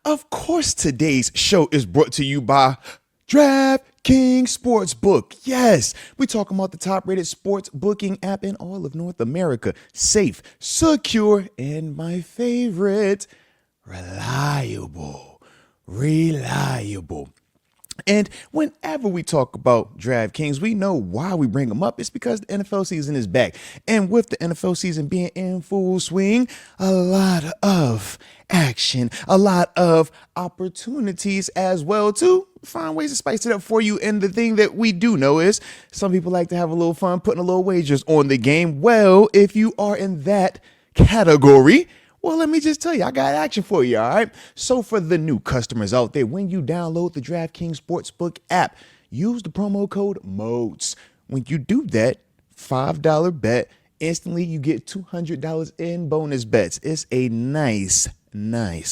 Of course, today's show is brought to you by DraftKings Sportsbook. Yes, we're talking about the top-rated sports booking app in all of North America. Safe, secure, and my favorite, reliable. Reliable. And whenever we talk about DraftKings, we know why we bring them up. It's because the NFL season is back. And with the NFL season being in full swing, a lot of action, a lot of opportunities as well to find ways to spice it up for you. And the thing that we do know is some people like to have a little fun putting a little wagers on the game. Well, if you are in that category, well, let me just tell you, I got action for you, all right? So for the new customers out there, when you download the DraftKings Sportsbook app, use the promo code Moats. When you do that, $5 bet, instantly you get $200 in bonus bets. It's a nice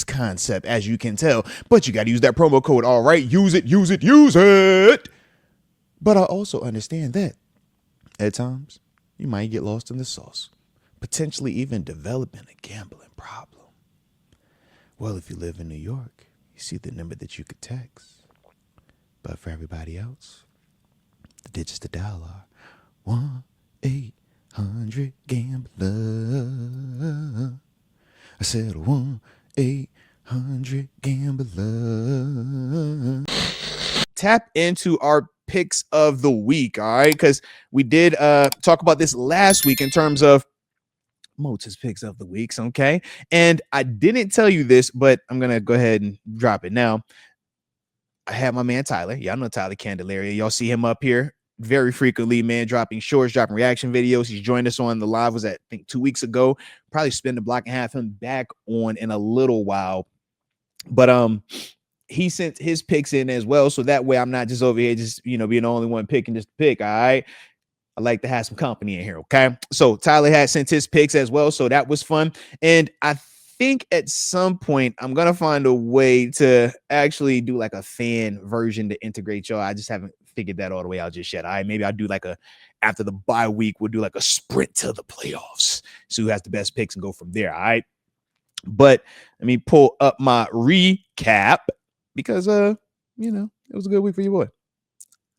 concept, as you can tell. But you got to use that promo code, all right? Use it, use it, use it. But I also understand that at times you might get lost in the sauce, potentially even developing a gambling problem. Well, if you live in New York, you see the number that you could text. But for everybody else, the digits to dial are 1-800-GAMBLER. I said 1-800-GAMBLER. Tap into our picks of the week, all right? Because we did talk about this last week in terms of Moats' picks of the weeks, okay? And I didn't tell you this, but I'm going to go ahead and drop it now. I had my man Tyler. Y'all know Tyler Candelaria. Y'all see him up here very frequently, man, dropping shorts, dropping reaction videos. He's joined us on the live, was that, I think, 2 weeks ago. Probably spend a block and have him back on in a little while. But he sent his picks in as well, so that way I'm not just over here just, being the only one picking just to pick, all right? I like to have some company in here, okay? So Tyler had sent his picks as well, so that was fun. And I think at some point I'm going to find a way to actually do like a fan version to integrate y'all. I just haven't figured that all the way out just yet. All right, maybe I'll do like after the bye week, we'll do like a sprint to the playoffs. So who has the best picks and go from there, all right? But let me pull up my recap because, it was a good week for you, boy.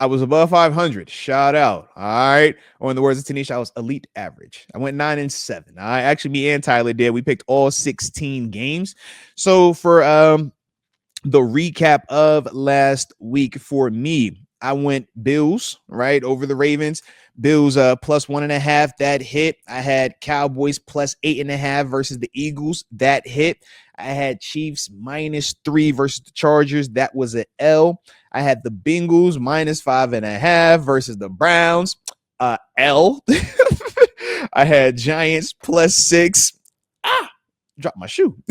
I was above 500. Shout out. All right. Or in the words of Tanisha, I was elite average. I went 9-7. All right. Actually, me and Tyler did. We picked all 16 games. So for the recap of last week for me, I went Bills, right, over the Ravens. Bills plus 1.5. That hit. I had Cowboys plus 8.5 versus the Eagles. That hit. I had Chiefs -3 versus the Chargers. That was an L. I had the Bengals -5.5 versus the Browns. L. I had Giants +6. Dropped my shoe.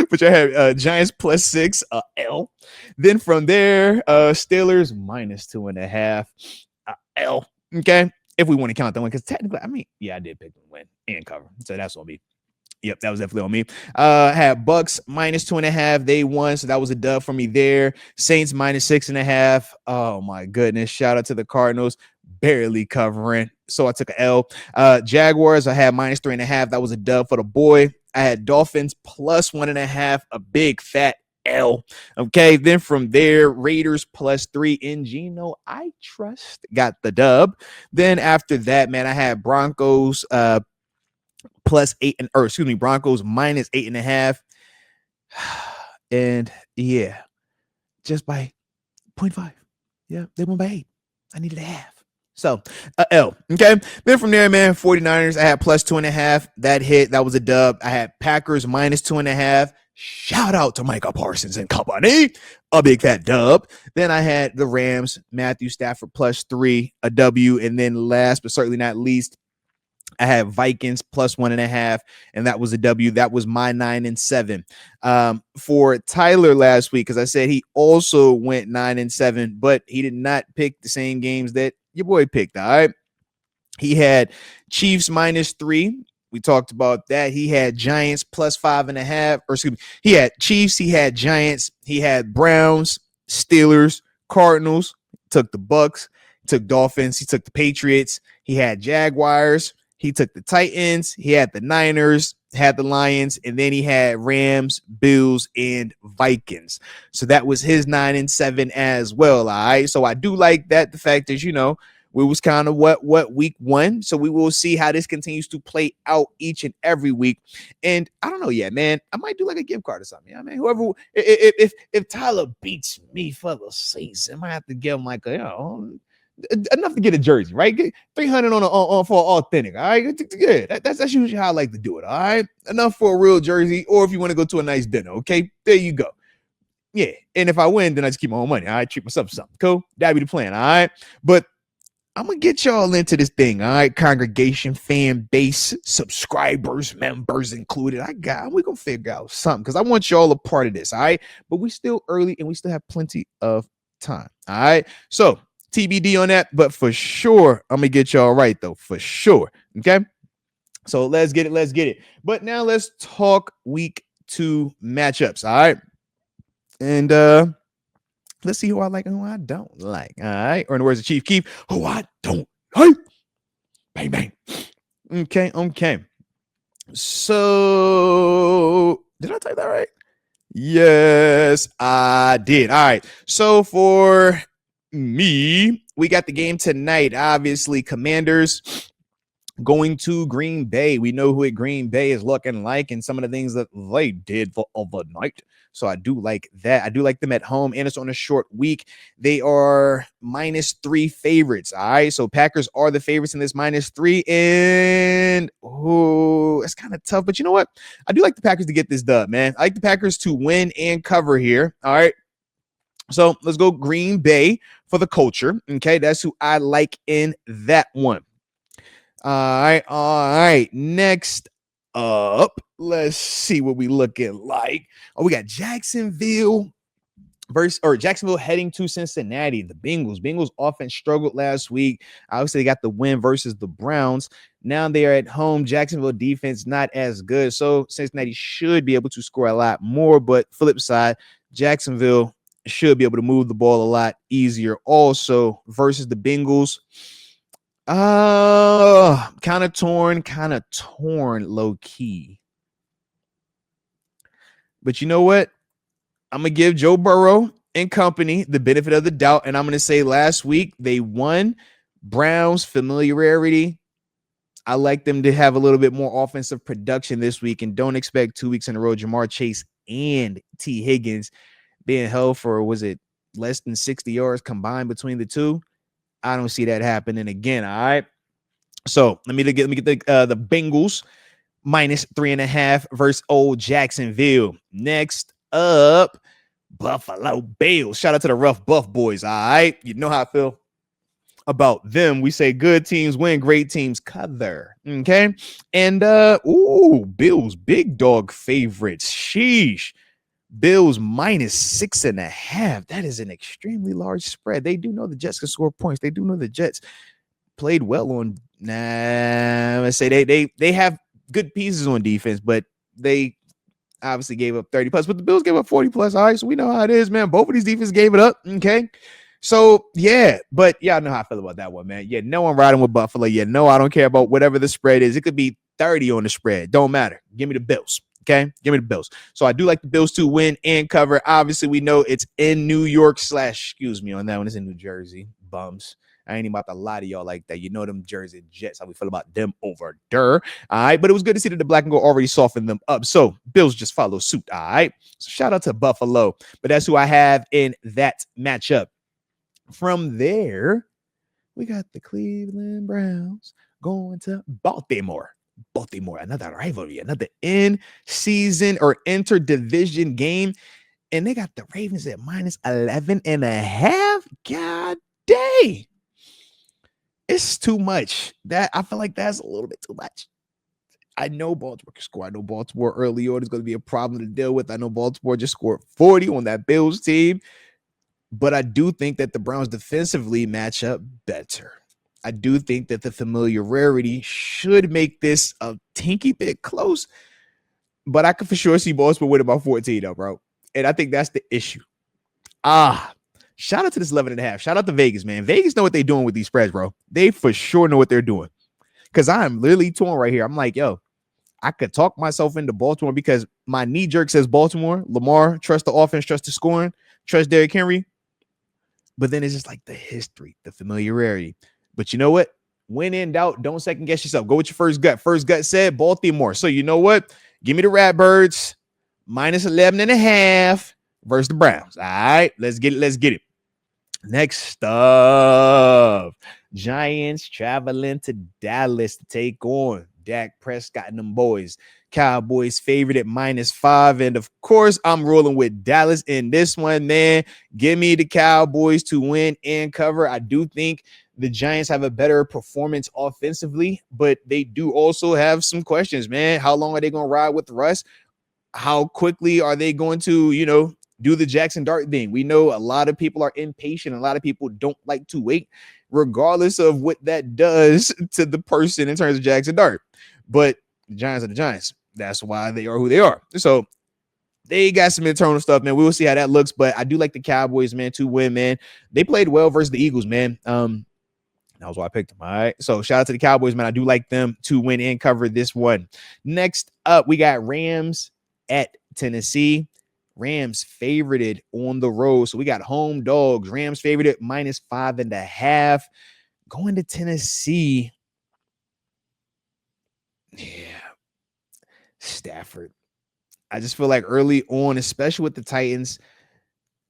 But I had Giants +6. L. Then from there, Steelers -2.5. L. Okay. If we want to count that one, because technically, I did pick them to win and cover. So that's on me. Yep, that was definitely on me. Had Bucks -2.5. They won, so that was a dub for me there. Saints -6.5. Oh my goodness! Shout out to the Cardinals, barely covering. So I took an L. Jaguars, I had -3.5. That was a dub for the boy. I had Dolphins +1.5. A big fat L. Okay, then from there, Raiders +3 in Geno I trust got the dub. Then after that, man, I had Broncos Broncos -8.5. And yeah, just by 0.5. Yeah, they won by 8. I needed a half. So L. Okay. Then from there, man, 49ers, I had +2.5. That hit. That was a dub. I had Packers -2.5. Shout out to Micah Parsons and company. A big fat dub. Then I had the Rams, Matthew Stafford +3, a W. And then last but certainly not least, I had Vikings +1.5, and that was a W. That was my 9-7. For Tyler last week, because I said he also went 9-7, but he did not pick the same games that your boy picked. All right. He had Chiefs -3. We talked about that. He had Giants +5.5, or excuse me, he had Chiefs, he had Giants, he had Browns, Steelers, Cardinals, took the Bucks, took Dolphins, he took the Patriots, he had Jaguars, He took the Titans, he had the Niners, had the Lions, and then he had Rams, Bills, and Vikings. So that was his 9-7 as well. All right. So I do like that. The fact is, we was kind of what week one. So we will see how this continues to play out each and every week. And I don't know yet, man. I might do like a gift card or something. I mean, whoever, if Tyler beats me for the season, I might have to give him like enough to get a jersey, right? Get 300 on for authentic. All right, good. That's usually how I like to do it. All right, enough for a real jersey, or if you want to go to a nice dinner, okay, there you go. Yeah, and if I win, then I just keep my own money. All right, treat myself to something. Cool, that'd be the plan. All right, but I'm gonna get y'all into this thing. All right, congregation, fan base, subscribers, members included. We're gonna figure out something because I want y'all a part of this. All right, but we still early and we still have plenty of time. All right, so TBD on that, but for sure, I'm gonna get y'all right though, for sure. Okay, so let's get it. But now let's talk week 2 matchups. All right, and let's see who I like and who I don't like. All right, or in the words of Chief Keef, who I don't like. Bang bang. Okay. So did I type that right? Yes, I did. All right. So for me, we got the game tonight. Obviously, Commanders going to Green Bay. We know who Green Bay is looking like and some of the things that they did for overnight. So I do like that. I do like them at home, and it's on a short week. They are -3 favorites. All right. So Packers are the favorites in this -3. And it's kind of tough. But you know what? I do like the Packers to get this dub, man. I like the Packers to win and cover here. All right. So let's go Green Bay for the culture. Okay. That's who I like in that one. All right. Next up, let's see what we looking like. Oh, we got Jacksonville heading to Cincinnati. The Bengals offense struggled last week. Obviously, they got the win versus the Browns. Now they are at home. Jacksonville defense not as good, so Cincinnati should be able to score a lot more. But flip side, Jacksonville should be able to move the ball a lot easier also versus the Bengals. Kind of torn, low key. But you know what? I'm gonna give Joe Burrow and company the benefit of the doubt, and I'm gonna say last week they won. Browns familiarity. I like them to have a little bit more offensive production this week, and don't expect 2 weeks in a row Jamar Chase and T. Higgins being held for, was it less than 60 yards combined between the two? I don't see that happening again. All right. So let me get the Bengals -3.5 versus old Jacksonville. Next up, Buffalo Bills. Shout out to the rough Buff boys. All right. You know how I feel about them. We say good teams win, great teams cover. Okay. And Bills, big dog favorites. Sheesh. Bills -6.5. That is an extremely large spread. They do know the Jets can score points. They do know the Jets played well on. Let's say they have good pieces on defense, but they obviously gave up 30 plus. But the Bills gave up 40 plus. All right, so we know how it is, man. Both of these defenses gave it up. Okay. So yeah, but y'all know how I feel about that one, man. Yeah, no, I'm riding with Buffalo. Yeah, no, I don't care about whatever the spread is. It could be 30 on the spread. Don't matter. Give me the Bills. Okay, give me the Bills. So I do like the Bills to win and cover. Obviously, we know it's in New York / excuse me on that one. It's in New Jersey. Bums. I ain't even about to lie to y'all like that. You know them Jersey Jets, how we feel about them over there. All right, but it was good to see that the black and gold already softened them up. So Bills just follow suit. All right. So shout out to Buffalo. But that's who I have in that matchup. From there, we got the Cleveland Browns going to Baltimore. Another rivalry, another in-season or inter-division game. And they got the Ravens at -11.5. God dang. It's too much. That I feel like that's a little bit too much. I know Baltimore can score. I know Baltimore early on is going to be a problem to deal with. I know Baltimore just scored 40 on that Bills team. But I do think that the Browns defensively match up better. I do think that the familiarity should make this a tinky bit close. But I can for sure see Baltimore win about 14, though, bro. And I think that's the issue. Shout out to this 11.5. Shout out to Vegas, man. Vegas know what they're doing with these spreads, bro. They for sure know what they're doing. because I'm literally torn right here. I'm like, yo, I could talk myself into Baltimore because my knee jerk says Baltimore. Lamar, trust the offense, trust the scoring, trust Derrick Henry. But then it's just like the history, the familiarity. But you know what? When in doubt, don't second guess yourself. Go with your first gut. First gut said Baltimore. So you know what? Give me the Ratbirds minus 11 and a half versus the Browns. All right, let's get it. Let's get it. Next up, Giants traveling to Dallas to take on Dak Prescott and them boys. Cowboys favored at -5. And of course, I'm rolling with Dallas in this one, man. Give me the Cowboys to win and cover. I do think the Giants have a better performance offensively, but they do also have some questions, man. How long are they going to ride with Russ? How quickly are they going to, do the Jackson Dart thing? We know a lot of people are impatient. A lot of people don't like to wait, regardless of what that does to the person in terms of Jackson Dart. But the Giants are the Giants. That's why they are who they are. So they got some internal stuff, man. We will see how that looks. But I do like the Cowboys, man, to win, man. They played well versus the Eagles, man. That was why I picked them. All right. So shout out to the Cowboys, man. I do like them to win and cover this one. Next up, we got Rams at Tennessee. Rams favorited on the road. So we got home dogs. Rams favored at -5.5. Going to Tennessee. Yeah. Stafford. I just feel like early on, especially with the Titans,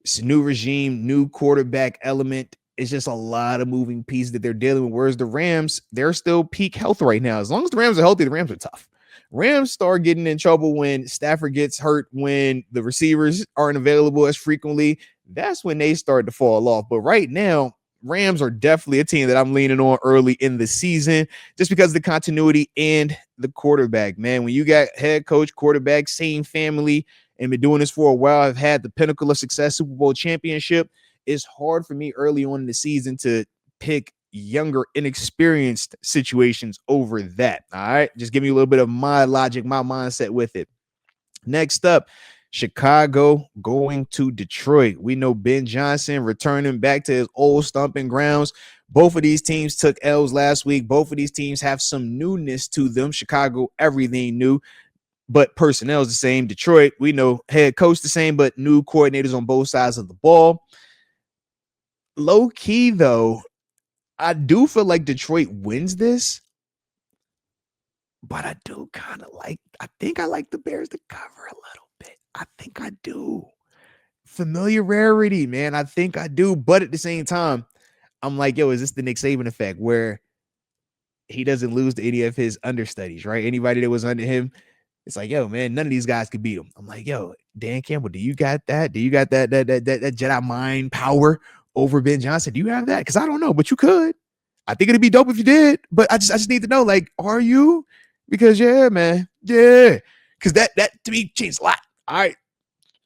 it's a new regime, new quarterback element. It's just a lot of moving pieces that they're dealing with. Whereas the Rams, they're still peak health right now. As long as the Rams are healthy, the Rams are tough. Rams start getting in trouble when Stafford gets hurt, when the receivers aren't available as frequently. That's when they start to fall off. But right now, Rams are definitely a team that I'm leaning on early in the season just because of the continuity and the quarterback, man. When you got head coach, quarterback, same family, and been doing this for a while, I've had the pinnacle of success, Super Bowl championship. It's hard for me early on in the season to pick younger, inexperienced situations over that. All right. Just give me a little bit of my logic, my mindset with it. Next up, Chicago going to Detroit. We know Ben Johnson returning back to his old stomping grounds. Both of these teams took L's last week. Both of these teams have some newness to them. Chicago, everything new, but personnel is the same. Detroit, we know head coach the same, but new coordinators on both sides of the ball. Low key, though, I do feel like Detroit wins this, but I do kind of I think I like the Bears to cover a little bit. I think I do. Familiarity, man. I think I do. But at the same time, I'm like, yo, is this the Nick Saban effect where he doesn't lose to any of his understudies, right? Anybody that was under him, it's like, yo, man, none of these guys could beat him. I'm like, yo, Dan Campbell, do you got that? Do you got that Jedi mind power over Ben Johnson? Do you have that? Because I don't know, but you could. I think it'd be dope if you did, but I just need to know, like, are you? Because yeah, man, yeah, because that to me changed a lot. All right,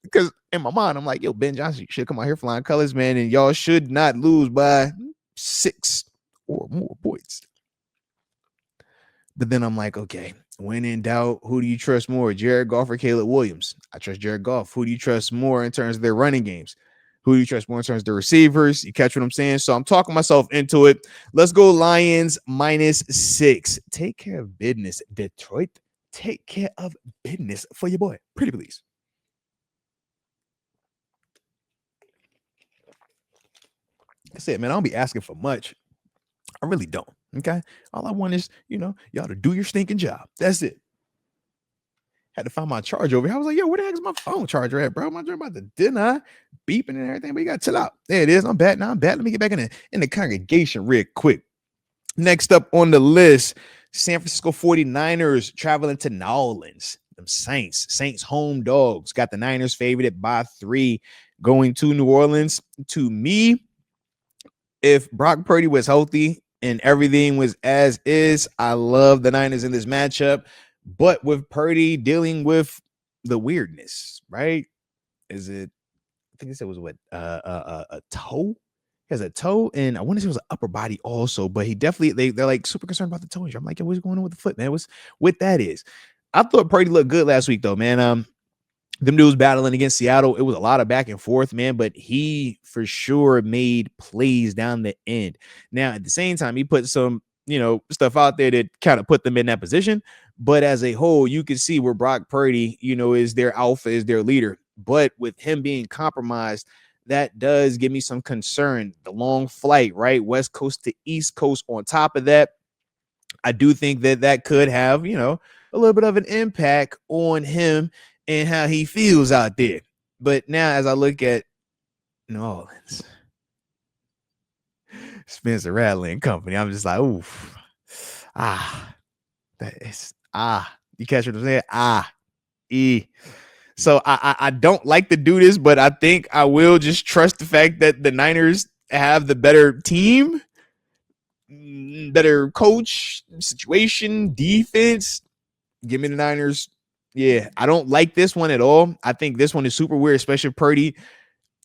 because in my mind, I'm like, yo, Ben Johnson, you should come out here flying colors, man, and y'all should not lose by 6 or more points. But then I'm like, okay, when in doubt, who do you trust more, Jared Goff or Caleb Williams? I trust Jared Goff. Who do you trust more in terms of their running games? Who do you trust more in terms of the receivers? You catch what I'm saying? So I'm talking myself into it. Let's go Lions -6. Take care of business, Detroit. Take care of business for your boy. Pretty please. That's it, man. I don't be asking for much. I really don't. Okay. All I want is, y'all to do your stinking job. That's it. Had to find my charger over here. I was like, yo, where the heck is my phone charger at, bro? My about to dinner, beeping and everything, but you got to chill out. There it is. I'm back now. Let me get back in the congregation real quick. Next up on the list, San Francisco 49ers traveling to New Orleans. Them Saints home dogs. Got the Niners favored by 3 going to New Orleans. To me, if Brock Purdy was healthy and everything was as is, I love the Niners in this matchup. But with Purdy dealing with the weirdness, right? Is it? I think they said it was what a toe. He has a toe, and I want to say it was an upper body also. But he definitely they're like super concerned about the toe injury. I'm like, yo, what's going on with the foot, man? What's what that is? I thought Purdy looked good last week, though, man. Them dudes battling against Seattle. It was a lot of back and forth, man, but he for sure made plays down the end. Now, at the same time, he put some stuff out there that kind of put them in that position. But as a whole, you can see where Brock Purdy, is their alpha, is their leader. But with him being compromised, that does give me some concern. The long flight, right? West Coast to East Coast on top of that. I do think that could have, a little bit of an impact on him and how he feels out there. But now as I look at New Orleans, Spencer Rattler and company, I'm just like, oof. That is, you catch what I'm saying? So I don't like to do this, but I think I will just trust the fact that the Niners have the better team, better coach, situation, defense. Give me the Niners. Yeah, I don't like this one at all. I think this one is super weird, especially if Purdy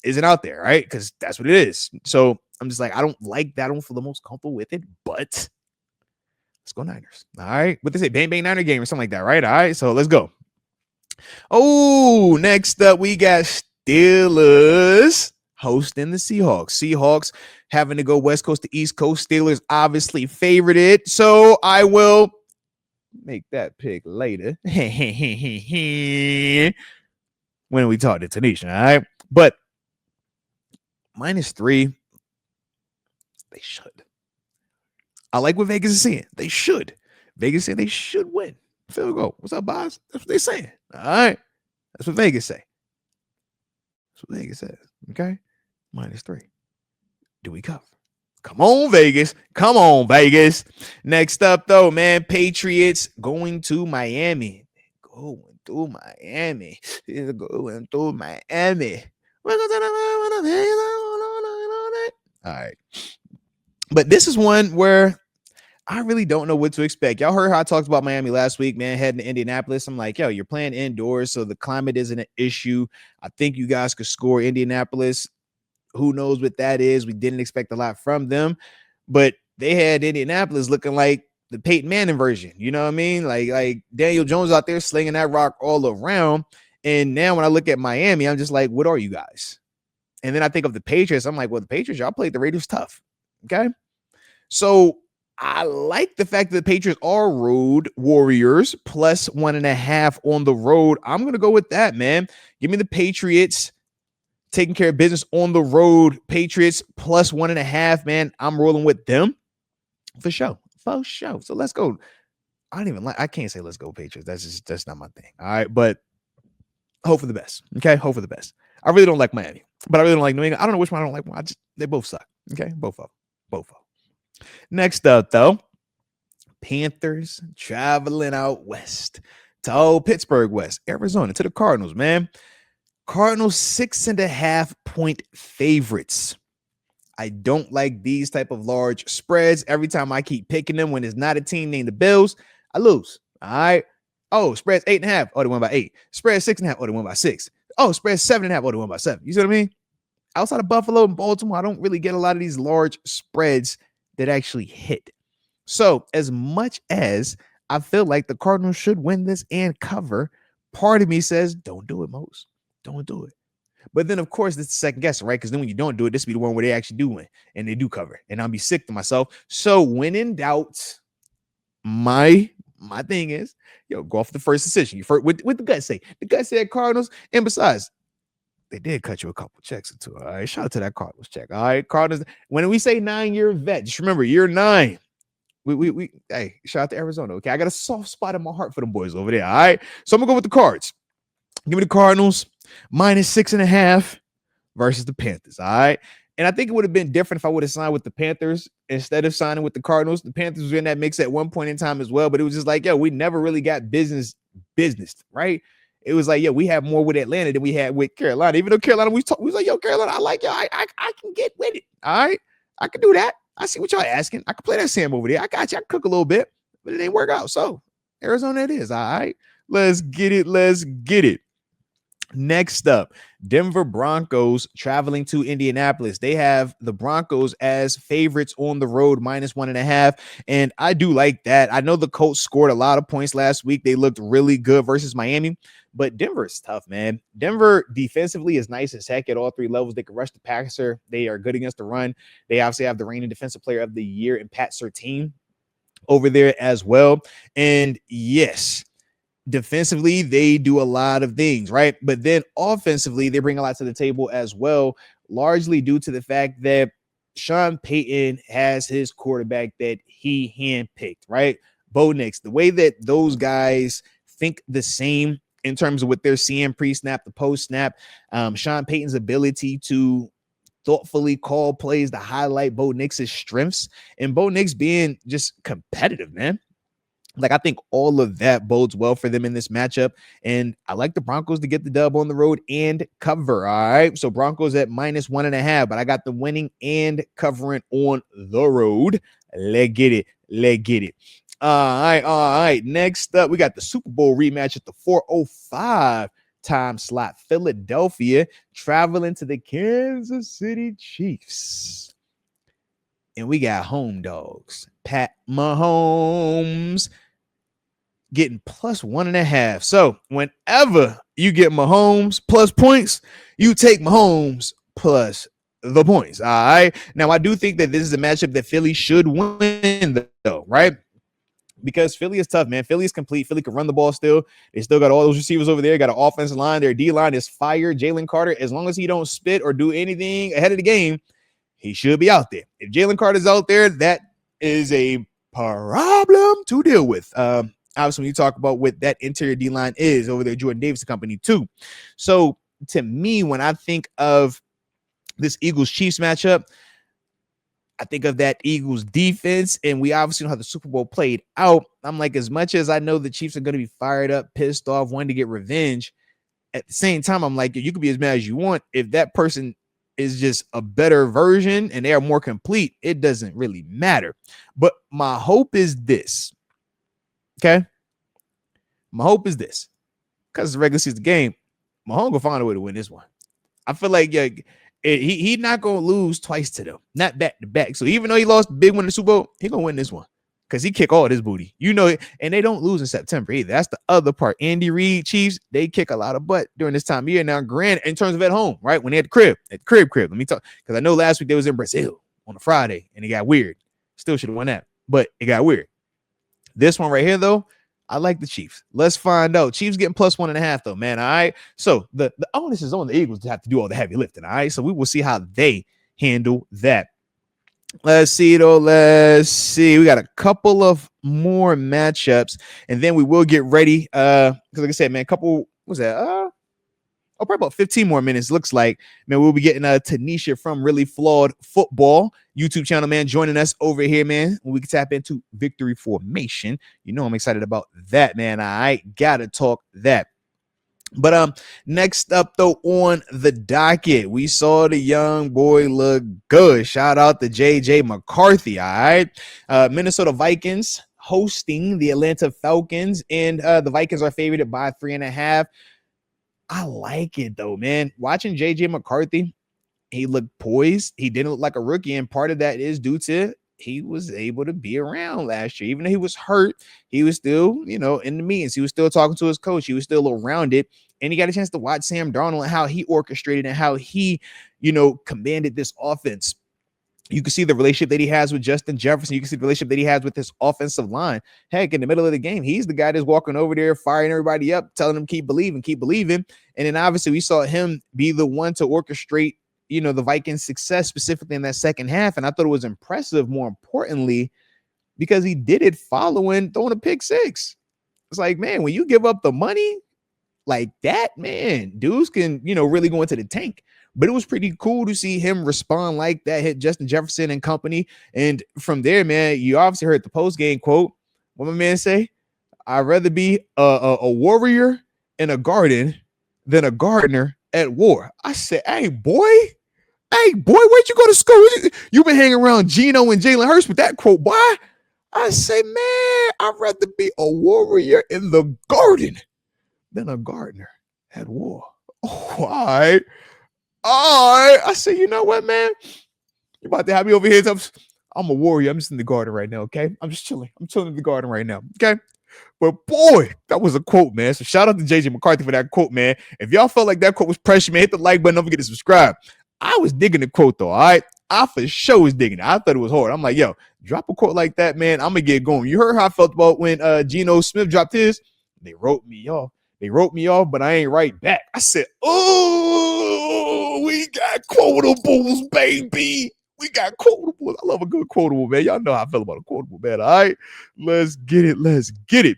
isn't out there, right? Because that's what it is. So I'm just like, I don't like that. I don't feel the most comfortable with it, but let's go Niners. All right. What they say, bang, bang, Niner game or something like that, right? All right. So let's go. Oh, next up, we got Steelers hosting the Seahawks. Seahawks having to go West Coast to East Coast. Steelers obviously favored it. So I will make that pick later. When we talk to Tanisha, all right? But -3, they should. I like what Vegas is saying. They should. Vegas said they should win. Field goal. What's up, boss? That's what they're saying. All right. That's what Vegas say. That's what Vegas says. Okay. -3. Do we cover? Come on, Vegas. Come on, Vegas. Next up, though, man, Patriots going to Miami. Going to Miami. Going to Miami. All right. But this is one where I really don't know what to expect. Y'all heard how I talked about Miami last week, man, heading to Indianapolis. I'm like, yo, you're playing indoors, so the climate isn't an issue. I think you guys could score Indianapolis. Who knows what that is? We didn't expect a lot from them, but they had Indianapolis looking like the Peyton Manning version. You know what I mean? Like Daniel Jones out there slinging that rock all around. And now when I look at Miami, I'm just like, what are you guys? And then I think of the Patriots. I'm like, well, the Patriots, y'all played the Raiders tough. Okay. So I like the fact that the Patriots are road warriors plus 1.5 on the road. I'm going to go with that, man. Give me the Patriots taking care of business on the road. Patriots plus 1.5, man. I'm rolling with them for sure. For sure. So let's go. I can't say let's go Patriots. That's not my thing. All right. But hope for the best. Okay. Hope for the best. I really don't like Miami, but I really don't like New England. I don't know which one I don't like. They both suck. Okay. Both of them. Next up, though, Panthers traveling out west to Pittsburgh West, Arizona, to the Cardinals, man. Cardinals 6.5-point favorites. I don't like these type of large spreads. Every time I keep picking them when it's not a team named the Bills, I lose. All right. Oh, spread's 8.5. Oh, they won by 8. Spread 6.5. Oh, they won by 6. Oh, spread 7.5. Oh, they won by 7. You see what I mean? Outside of Buffalo and Baltimore, I don't really get a lot of these large spreads that actually hit. So as much as I feel like the Cardinals should win this and cover, part of me says, don't do it, Moats. Don't do it. But then, of course, it's the second guessing, right? Because then when you don't do it, this will be the one where they actually do win and they do cover. And I'll be sick to myself. So when in doubt, my thing is, go off the first decision. What the gut say? The gut said Cardinals. And besides, they did cut you a couple checks or two. All right. Shout out to that Cardinals check. All right. Cardinals. When we say 9-year vet, just remember year 9. Hey, shout out to Arizona. Okay. I got a soft spot in my heart for them boys over there. All right. So I'm gonna go with the Cards. Give me the Cardinals -6.5 versus the Panthers. All right. And I think it would have been different if I would have signed with the Panthers instead of signing with the Cardinals. The Panthers was in that mix at one point in time as well, but it was just like, we never really got business, right? It was like, we have more with Atlanta than we had with Carolina. Even though Carolina, we was like, Carolina, I like y'all. I can get with it. All right. I can do that. I see what y'all asking. I can play that Sam over there. I got you. I can cook a little bit, but it didn't work out. So Arizona it is. All right. Let's get it. Next up, Denver Broncos traveling to Indianapolis. They have the Broncos as favorites on the road, -1.5. And I do like that. I know the Colts scored a lot of points last week. They looked really good versus Miami, but Denver is tough, man. Denver defensively is nice as heck at all 3 levels. They can rush the passer. They are good against the run. They obviously have the reigning defensive player of the year in Pat Surtain. over there as well. And yes, defensively, they do a lot of things, right? But then offensively, they bring a lot to the table as well, largely due to the fact that Sean Payton has his quarterback that he handpicked, right? Bo Nix, the way that those guys think the same in terms of what they're seeing pre-snap to post-snap, Sean Payton's ability to thoughtfully call plays to highlight Bo Nix's strengths, and Bo Nix being just competitive, man. Like, I think all of that bodes well for them in this matchup. And I like the Broncos to get the dub on the road and cover. All right. So Broncos at -1.5, but I got the winning and covering on the road. Let's get it. Let's get it. All right. All right. Next up, we got the Super Bowl rematch at the 4:05 time slot. Philadelphia traveling to the Kansas City Chiefs. And we got home dogs. Pat Mahomes getting +1.5. So whenever you get Mahomes plus points, you take Mahomes plus the points. All right. Now, I do think that this is a matchup that Philly should win, though, right? Because Philly is tough, man. Philly is complete. Philly can run the ball still. They still got all those receivers over there. Got an offensive line. Their D-line is fire. Jalen Carter, as long as he don't spit or do anything ahead of the game, he should be out there. If Jalen Carter's out there, that is a problem to deal with. Obviously, when you talk about what that interior D-line is over there, Jordan Davis company too. So to me, when I think of this Eagles-Chiefs matchup, I think of that Eagles defense, and we obviously know how the Super Bowl played out. I'm like, as much as I know the Chiefs are going to be fired up, pissed off, wanting to get revenge, at the same time, I'm like, you can be as mad as you want. If that person is just a better version and they are more complete, it doesn't really matter. But my hope is this. Okay? My hope is this. Because it's a regular season game, Mahomes will find a way to win this one. I feel like he's not going to lose twice to them, not back to back. So even though he lost the big one in the Super Bowl, he's going to win this one because he kick all this booty. You know it. And they don't lose in September either. That's the other part. Andy Reid, Chiefs, they kick a lot of butt during this time of year. Now, granted, in terms of at home, right? When they had the crib. Let me talk. Because I know last week they was in Brazil on a Friday, and it got weird. Still should have won that, but it got weird. This one right here, though, I like the Chiefs. Let's find out. Chiefs getting +1.5, though, man. All right. So the onus is on the Eagles to have to do all the heavy lifting. All right. So we will see how they handle that. Let's see, though. Let's see. We got a couple of more matchups, and then we will get ready. Because like I said, man, what was that? Probably about 15 more minutes. Looks like, man, we'll be getting Tanisha from Really Flawed Football YouTube channel, man, joining us over here, man. We can tap into victory formation. You know, I'm excited about that, man. I gotta talk that. But next up, though, on the docket, we saw the young boy look good. Shout out to JJ McCarthy. All right. Minnesota Vikings hosting the Atlanta Falcons, and the Vikings are favored by 3.5. I like it, though, man. Watching JJ McCarthy, he looked poised. He didn't look like a rookie, and part of that is due to he was able to be around last year. Even though he was hurt, he was still, in the meetings. He was still talking to his coach. He was still around it, and he got a chance to watch Sam Darnold and how he orchestrated and how he, commanded this offense. You can see the relationship that he has with Justin Jefferson. You can see the relationship that he has with his offensive line. Heck, in the middle of the game, he's the guy that's walking over there, firing everybody up, telling them keep believing. And then obviously we saw him be the one to orchestrate, the Vikings' success specifically in that second half. And I thought it was impressive, more importantly, because he did it following throwing a pick six. It's like, man, when you give up the money like that, man, dudes can, really go into the tank. But it was pretty cool to see him respond like that, hit Justin Jefferson and company. And from there, man, you obviously heard the post-game quote. What my man say? I'd rather be a warrior in a garden than a gardener at war. I said, hey, boy, where'd you go to school? You've been hanging around Geno and Jalen Hurts with that quote, boy. I say, man, I'd rather be a warrior in the garden than a gardener at war. Oh, all right. I say, you know what, man? You're about to have me over here. I'm a warrior. I'm just in the garden right now, okay? I'm just chilling. I'm chilling in the garden right now, okay? But boy, that was a quote, man. So shout out to JJ McCarthy for that quote, man. If y'all felt like that quote was pressure, man, hit the like button. Don't forget to subscribe. I was digging the quote, though, all right? I for sure was digging it. I thought it was hard. I'm like, yo, drop a quote like that, man. I'm gonna get going. You heard how I felt about when Geno Smith dropped his? They wrote me off. They wrote me off, but I ain't right back. I said, oh, we got quotables, baby. We got quotables. I love a good quotable, man. Y'all know how I feel about a quotable, man. All right, let's get it. Let's get it.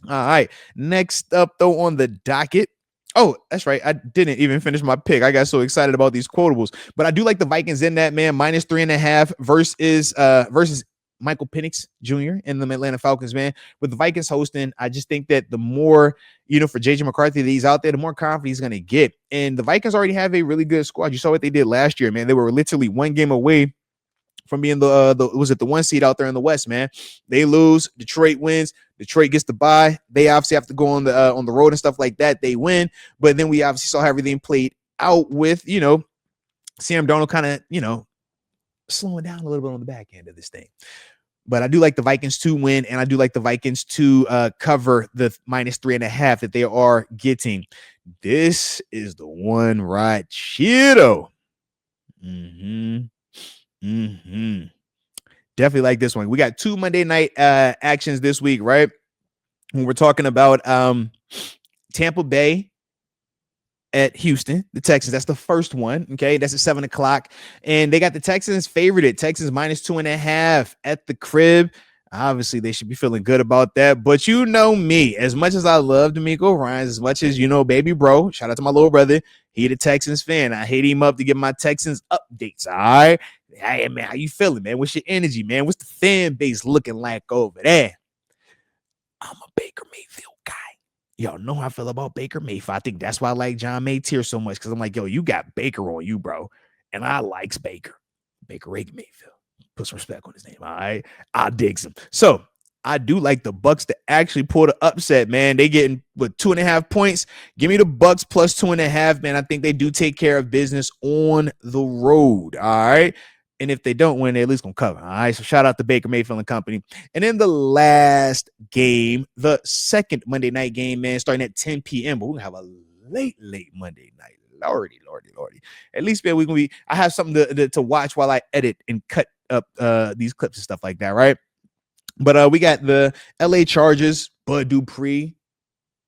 All right. Next up, though, on the docket. Oh, that's right. I didn't even finish my pick. I got so excited about these quotables, but I do like the Vikings in that, man. -3.5 versus Michael Penix Jr. and the Atlanta Falcons, man. With the Vikings hosting, I just think that the more, for JJ McCarthy that he's out there, the more confident he's going to get. And the Vikings already have a really good squad. You saw what they did last year, man. They were literally one game away from being the one seed out there in the West, man. They lose, Detroit wins. Detroit gets the bye. They obviously have to go on the road and stuff like that. They win, but then we obviously saw how everything played out with Sam Darnold kind of slowing down a little bit on the back end of this thing. But I do like the Vikings to win, and I do like the Vikings to cover the -3.5 that they are getting. This is the one right Cheeto. Definitely like this one. We got 2 Monday night actions this week, right? When we're talking about Tampa Bay at Houston, the Texans. That's the first one. Okay, that's at 7:00, and they got the Texans favored at Texans -2.5 at the crib. Obviously, they should be feeling good about that. But you know me, as much as I love D'Amico Ryans, as much as baby bro, shout out to my little brother. He the Texans fan. I hit him up to get my Texans updates. All right. Hey, man, how you feeling, man? What's your energy, man? What's the fan base looking like over there? I'm a Baker Mayfield guy. Y'all know how I feel about Baker Mayfield. I think that's why I like John Maytier so much, because I'm like, yo, you got Baker on you, bro. And I likes Baker. Baker Mayfield. Put some respect on his name, all right? I digs him. So I do like the Bucks to actually pull the upset, man. They getting with 2.5 points. Give me the Bucks plus 2.5, man. I think they do take care of business on the road, all right? And if they don't win, they at least gonna cover. All right. So shout out to Baker Mayfield and company. And then the last game, the second Monday night game, man, starting at 10 p.m. But we're gonna have a late Monday night. Lordy. At least, man, I have something to watch while I edit and cut up these clips and stuff like that, right? But we got the LA Chargers, Bud Dupree,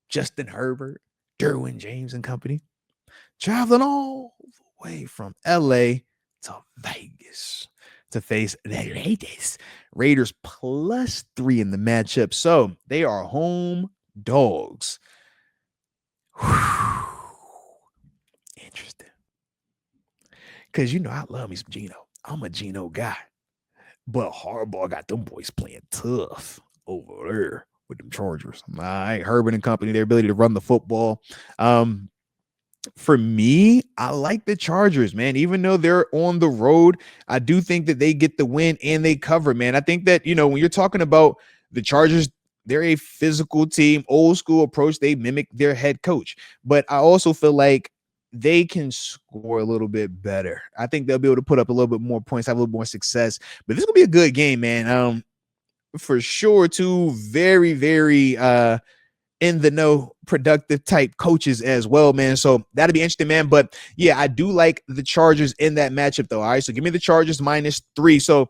Justin Herbert, Derwin James and company, traveling all the way from LA to Vegas to face the Raiders +3 in the matchup. So they are home dogs. Interesting. Because I love me some Geno. I'm a Geno guy. But Harbaugh got them boys playing tough over there with them Chargers. All right, Herbert and company, their ability to run the football. For me, I like the Chargers, man. Even though they're on the road, I do think that they get the win and they cover, man. I think that, when you're talking about the Chargers, they're a physical team, old school approach. They mimic their head coach. But I also feel like they can score a little bit better. I think they'll be able to put up a little bit more points, have a little more success. But this is going to be a good game, man. For sure, two very, very in the know productive type coaches as well, man. So that'll be interesting, man. But yeah, I do like the Chargers in that matchup though. All right. So give me the Chargers -3. So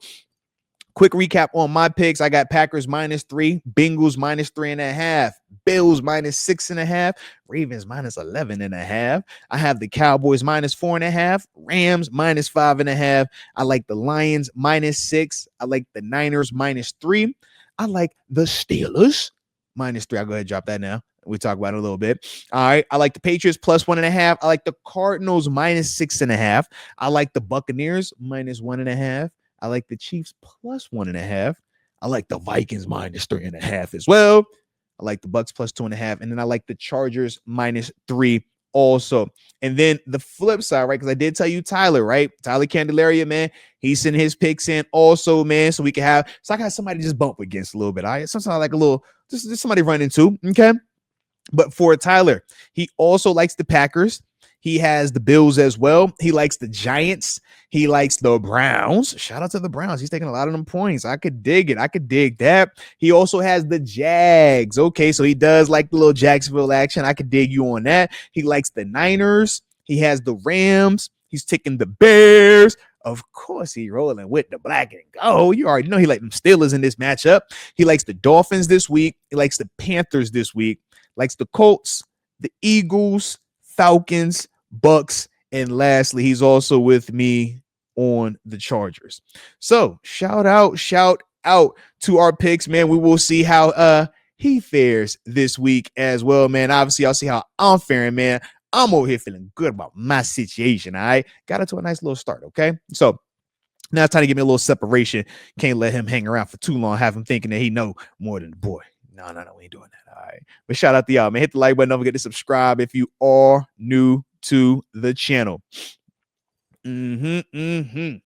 quick recap on my picks. I got Packers -3, Bengals -3.5, Bills -6.5, Ravens -11.5. I have the Cowboys -4.5, Rams -5.5. I like the Lions -6. I like the Niners -3. I like the Steelers -3. I'll go ahead and drop that now. We'll talk about it a little bit. All right. I like the Patriots +1.5. I like the Cardinals -6.5. I like the Buccaneers -1.5. I like the Chiefs +1.5. I like the Vikings -3.5 as well. I like the Bucks +2.5. And then I like the Chargers -3 also. And then the flip side, right? Because I did tell you Tyler, right? Tyler Candelaria, man. He's sending his picks in also, man. So I can have somebody just bump against a little bit. All right. Sometimes I like a little, just somebody run into. Okay. But for Tyler, he also likes the Packers. He has the Bills as well. He likes the Giants. He likes the Browns. Shout out to the Browns. He's taking a lot of them points. I could dig it. I could dig that. He also has the Jags. Okay, so he does like the little Jacksonville action. I could dig you on that. He likes the Niners. He has the Rams. He's taking the Bears. Of course, he rolling with the black and gold. You already know he like them Steelers in this matchup. He likes the Dolphins this week. He likes the Panthers this week. Likes the Colts, the Eagles, Falcons, Bucks, and lastly, he's also with me on the Chargers. So shout out to our picks, man. We will see how he fares this week as well, man. Obviously, I'll see how I'm faring, man. I'm over here feeling good about my situation. All right, got it to a nice little start. Okay, so now it's time to give me a little separation. Can't let him hang around for too long. Have him thinking that he know more than the boy. No, we ain't doing that. All right, but shout out to y'all, man. Hit the like button. Don't forget to subscribe if you are new to the channel.